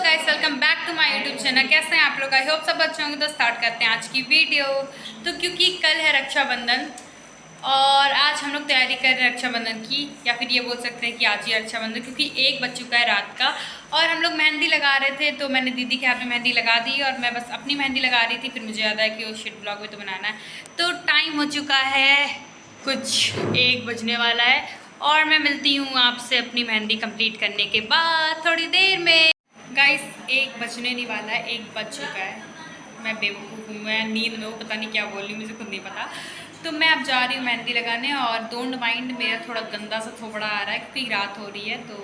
Guys, welcome back to my YouTube channel. कैसे हैं आप लोग? आई होप सब अच्छे होंगे। तो स्टार्ट करते हैं आज की वीडियो। तो क्योंकि कल है रक्षाबंधन और आज हम लोग तैयारी कर रहे हैं रक्षाबंधन की, या फिर ये बोल सकते हैं कि आज ही रक्षाबंधन, क्योंकि 1 बज चुका है रात का और हम लोग मेहंदी लगा रहे थे। तो मैंने दीदी के हाथ में मेहंदी लगा दी और मैं बस अपनी मेहंदी लगा रही थी। फिर मुझे याद आया कि वो शिट ब्लॉग भी तो बनाना है। तो टाइम हो चुका है, कुछ 1 बजने वाला है और मैं मिलती हूँ आपसे अपनी मेहंदी कंप्लीट करने के बाद थोड़ी देर में। गाइस 1 बजने नहीं वाला है, 1 बज चुका है। मैं बेवकूफ़ हूँ, मैं नींद में हूँ, पता नहीं क्या बोल रही हूँ, मुझे खुद नहीं पता। तो मैं अब जा रही हूँ मेहंदी लगाने और डोंट माइंड, मेरा थोड़ा गंदा सा थोपड़ा आ रहा है क्योंकि रात हो रही है, तो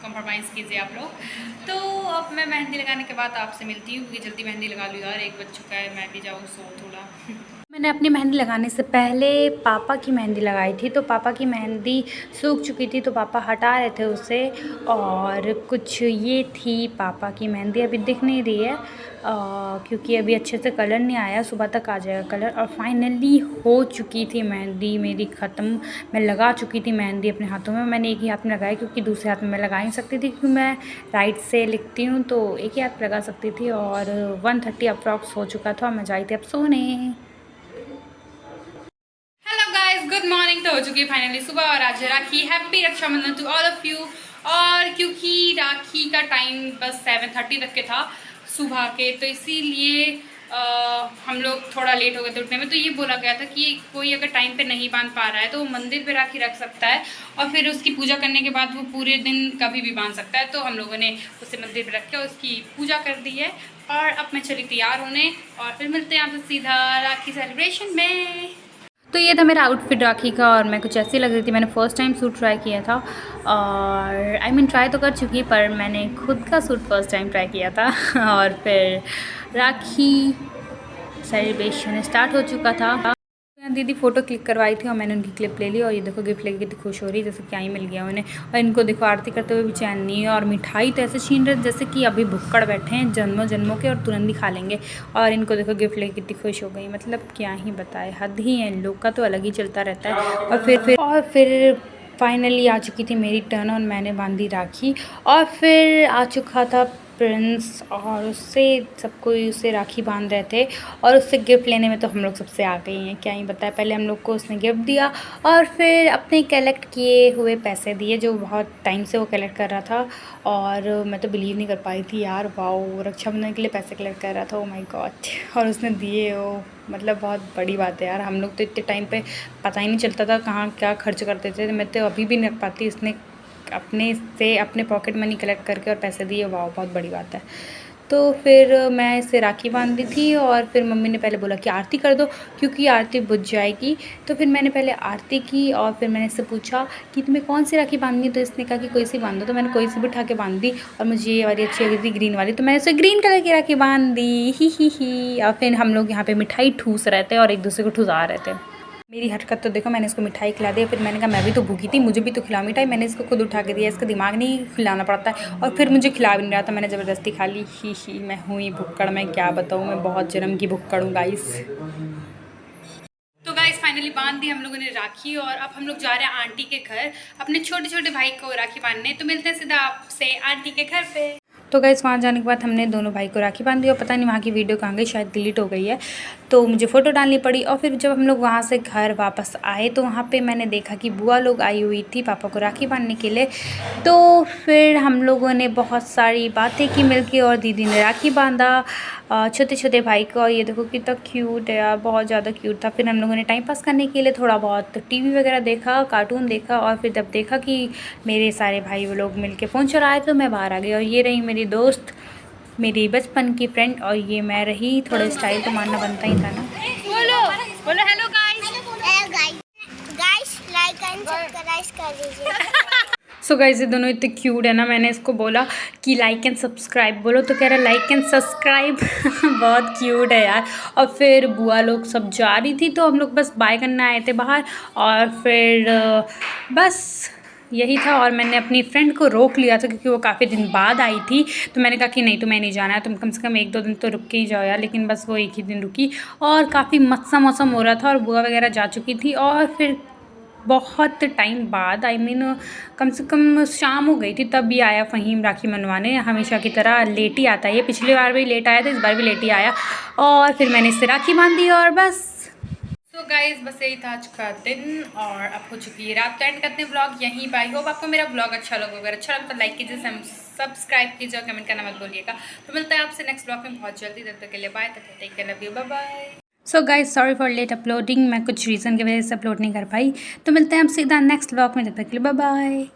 कंप्रोमाइज़ कीजिए आप लोग। तो अब मैं मेहंदी लगाने के बाद आपसे मिलती हूँ क्योंकि जल्दी मेहंदी लगा लूँ यार, 1 बज चुका है, मैं भी जाऊँ सो थोड़ा। मैंने अपनी मेहंदी लगाने से पहले पापा की मेहंदी लगाई थी, तो पापा की मेहंदी सूख चुकी थी तो पापा हटा रहे थे उसे। और कुछ ये थी पापा की मेहंदी, अभी दिख नहीं रही है क्योंकि अभी अच्छे से कलर नहीं आया, सुबह तक आ जाएगा कलर। और फाइनली हो चुकी थी मेहंदी मेरी ख़त्म। मैं लगा चुकी थी मेहंदी अपने हाथों में। मैंने एक ही हाथ में लगाई क्योंकि दूसरे हाथ में मैं लगा नहीं सकती थी, क्योंकि मैं राइट से लिखती हूँ तो एक ही हाथ लगा सकती थी। और 1:30 अप्रॉक्स हो चुका था और मैं जाई थी अब सोने। Hello guys, good morning. तो हो चुकी है फाइनली सुबह और आज है Rakhi. Happy Raksha Bandhan to all of you. और क्योंकि राखी का टाइम बस 7:30 तक के था सुबह के, तो इसीलिए हम लोग थोड़ा लेट हो गए थे उठने में। तो ये बोला गया था कि कोई अगर टाइम पे नहीं बांध पा रहा है तो वो मंदिर पे राखी रख सकता है और फिर उसकी पूजा करने के बाद वो पूरे दिन कभी भी बांध सकता है। तो हम लोगों ने उसे मंदिर पे रख के उसकी पूजा कर दी है और अब मैं चली तैयार होने और फिर मिलते हैं आपसे सीधा राखी सेलिब्रेशन में। तो ये था मेरा आउटफिट राखी का और मैं कुछ ऐसी लग रही थी। मैंने फ़र्स्ट टाइम सूट ट्राई किया था और ट्राई तो कर चुकी, पर मैंने खुद का सूट फ़र्स्ट टाइम ट्राई किया था। और फिर राखी सेलिब्रेशन स्टार्ट हो चुका था। दीदी फ़ोटो क्लिक करवाई थी और मैंने उनकी क्लिप ले ली और ये देखो गिफ्ट लेके कितनी खुश हो रही है, जैसे क्या ही मिल गया उन्हें। और इनको देखो आरती करते हुए भी चैन नहीं है और मिठाई तो ऐसे छीन रहे जैसे कि अभी भुक्कड़ बैठे हैं जन्मों जन्मों के और तुरंत ही खा लेंगे। और इनको देखो गिफ्ट लेके कितनी खुश हो गई, मतलब क्या ही बताए, हद ही है, इन लोग का तो अलग ही चलता रहता है। और फिर फाइनली आ चुकी थी मेरी टर्न और मैंने बांधी राखी। और फिर आ चुका था प्रिंस और उससे सबको उसे राखी बांध रहे थे और उससे गिफ्ट लेने में तो हम लोग सबसे आ गई हैं, क्या ही बताया। पहले हम लोग को उसने गिफ्ट दिया और फिर अपने कलेक्ट किए हुए पैसे दिए, जो बहुत टाइम से वो कलेक्ट कर रहा था। और मैं तो बिलीव नहीं कर पाई थी यार, वाओ, रक्षाबंधन के लिए पैसे कलेक्ट कर रहा था, ओ माय गॉड। और उसने दिए वो, मतलब बहुत बड़ी बात है यार। हम लोग तो इतने टाइम पे पता ही नहीं चलता था कहाँ क्या खर्च करते थे। मैं तो अभी भी नहीं रख पाती, इसने अपने से अपने पॉकेट मनी कलेक्ट करके और पैसे दिए, वाह बहुत बड़ी बात है। तो फिर मैं इसे राखी बांध दी थी और फिर मम्मी ने पहले बोला कि आरती कर दो क्योंकि आरती बुझ जाएगी। तो फिर मैंने पहले आरती की और फिर मैंने इससे पूछा कि तुम्हें कौन सी राखी बांधनी है, तो इसने कहा कि कोई सी बांध दो। तो मैंने कोई सी भी उठा के बांध दी और मुझे ये वाली अच्छी लगी थी ग्रीन वाली, तो मैंने इसे ग्रीन कलर की राखी बांध दी। ही। और फिर हम लोग यहाँ पे मिठाई ठूस रहे थे और एक दूसरे को ठुसा रहे थे। मेरी हरकत तो देखो, मैंने इसको मिठाई खिला दी, फिर मैंने कहा मैं भी तो भूखी थी, मुझे भी तो खिलाओ मिठाई। मैंने इसको खुद उठा के दिया, इसका दिमाग नहीं खिलाना पड़ता है और फिर मुझे खिला भी नहीं रहा था, मैंने ज़बरदस्ती खा ली। ही मैं हुई भुक्कड़, मैं क्या बताऊँ, मैं बहुत जन्म की भुक्कड़ हूँ गाइस। तो गाइस फाइनली बांध दी हम लोगों ने राखी और अब हम लोग जा रहे हैं आंटी के घर अपने छोटे छोटे भाई को राखी बांधने। तो मिलते हैं सीधा आपसे आंटी के घर पे। तो गाइस वहाँ जाने के बाद हमने दोनों भाई को राखी बांध दी और पता नहीं वहाँ की वीडियो कहाँ गई, शायद डिलीट हो गई है, तो मुझे फ़ोटो डालनी पड़ी। और फिर जब हम लोग वहाँ से घर वापस आए तो वहाँ पे मैंने देखा कि बुआ लोग आई हुई थी पापा को राखी बांधने के लिए। तो फिर हम लोगों ने बहुत सारी बातें की मिलके और दीदी ने राखी बांधा छोटे छोटे भाई को। और ये देखो कितना क्यूट है यार, बहुत ज़्यादा क्यूट था। फिर हम लोगों ने टाइम पास करने के लिए थोड़ा बहुत टीवी वगैरह देखा, कार्टून देखा और फिर जब देखा कि मेरे सारे भाई वो लोग मिलके फ़ोन चलाए तो मैं बाहर आ गई। और ये रही मेरी दोस्त, मेरी बचपन की फ्रेंड, और ये मैं रही। थोड़ा स्टाइल तो मानना बनता ही था ना। बोलो बोलो hello guys. Guys like and subscribe कर दीजिए। सो गाइस ये दोनों इतने क्यूट है ना, मैंने इसको बोला कि लाइक एंड सब्सक्राइब बोलो तो कह रहा लाइक एंड सब्सक्राइब। बहुत क्यूट है यार। और फिर बुआ लोग सब जा रही थी तो हम लोग बस बाय करने आए थे बाहर और फिर बस यही था। और मैंने अपनी फ्रेंड को रोक लिया था क्योंकि वो काफ़ी दिन बाद आई थी, तो मैंने कहा कि नहीं तुम्हें नहीं जाना है, तुम कम से कम 1-2 दिन तो रुक के ही जाओ यार। लेकिन बस वो 1 ही दिन रुकी और काफ़ी मस्त सा मौसम हो रहा था और बुआ वगैरह जा चुकी थी। और फिर बहुत टाइम बाद, आई मीन कम से कम शाम हो गई थी तब भी आया फ़हीम राखी मनवाने। हमेशा की तरह लेट ही आता है ये, पिछली बार भी लेट आया था, इस बार भी लेट ही आया। और फिर मैंने इससे राखी बांध दी और बस। तो गाइज़ बस यही था आज का दिन और अब हो चुकी है रात। तो एंड करते हैं ब्लॉग यहीं पर। आई होप आपको मेरा ब्लॉग अच्छा लगा। अगर अच्छा लगा तो लाइक कीजिए, सब्सक्राइब कीजिए और कमेंट करना मत बोलिएगा। तो मिलता है आपसे नेक्स्ट ब्लॉग में बहुत जल्दी। तब तक के लिए बाय, तब तक take care, love you, bye bye. So guys sorry for late uploading, मैं कुछ रीज़न की वजह से अपलोड नहीं कर पाई। तो मिलते हैं आप सीधा नेक्स्ट ब्लॉग में, तब तक के लिए बाय बाय।